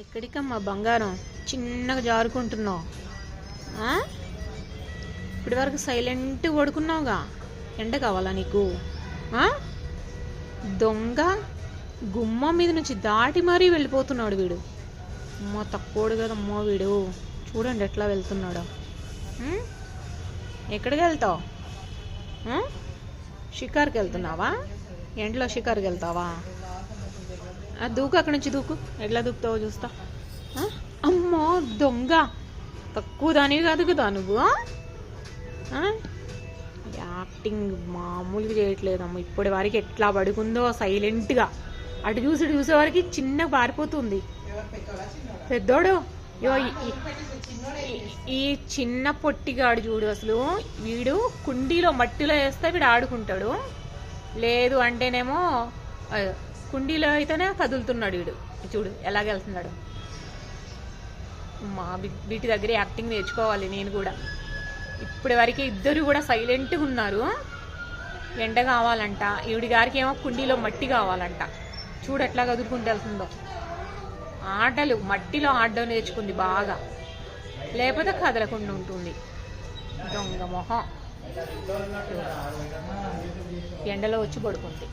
ఎక్కడికమ్మా బంగారం చిన్నగా జారుకుంటున్నావు? ఇప్పటి వరకు సైలెంట్ పడుకున్నావుగా. ఎండ కావాలా నీకు? దొంగ గుమ్మం మీద నుంచి దాటి మరీ వెళ్ళిపోతున్నాడు వీడు. అమ్మో తక్కువడు కదమ్మో వీడు. చూడండి ఎట్లా వెళ్తున్నాడు. ఎక్కడికి వెళ్తావు? షికార్కి వెళ్తున్నావా? ఎండలో షికార్కి వెళ్తావా? దూకు, అక్కడి నుంచి దూకు. ఎట్లా దూకుతావో చూస్తా. అమ్మో దొంగ, తక్కువ దానివి కాదు కదా నువ్వు. యాక్టింగ్ మామూలుగా చేయట్లేదమ్మ. ఇప్పటి వరకు ఎట్లా పడుకుందో సైలెంట్గా. అటు చూసేవారికి చిన్నగా పారిపోతుంది. పెద్దోడు ఈ చిన్న పొట్టిగాడు చూడు. అసలు వీడు కుండీలో మట్టిలో వేస్తే వీడు ఆడుకుంటాడు, లేదు అంటేనేమో కుండీలో అయితేనే కదులుతున్నాడు వీడు. చూడు ఎలాగెళ్తున్నాడు. మా వీటి దగ్గర యాక్టింగ్ నేర్చుకోవాలి నేను కూడా. ఇప్పటి వరకు ఇద్దరు కూడా సైలెంట్గా ఉన్నారు. ఎండ కావాలంట, ఈవిడి గారికి ఏమో కుండీలో మట్టి కావాలంట. చూడు ఎట్లా కదులుకుంటూ వెళ్తుందో. ఆటలు మట్టిలో ఆడడం నేర్చుకుంది బాగా, లేకపోతే కదలకుండా ఉంటుంది. దొంగ మొహం ఎండలో వచ్చి పడుకుంది.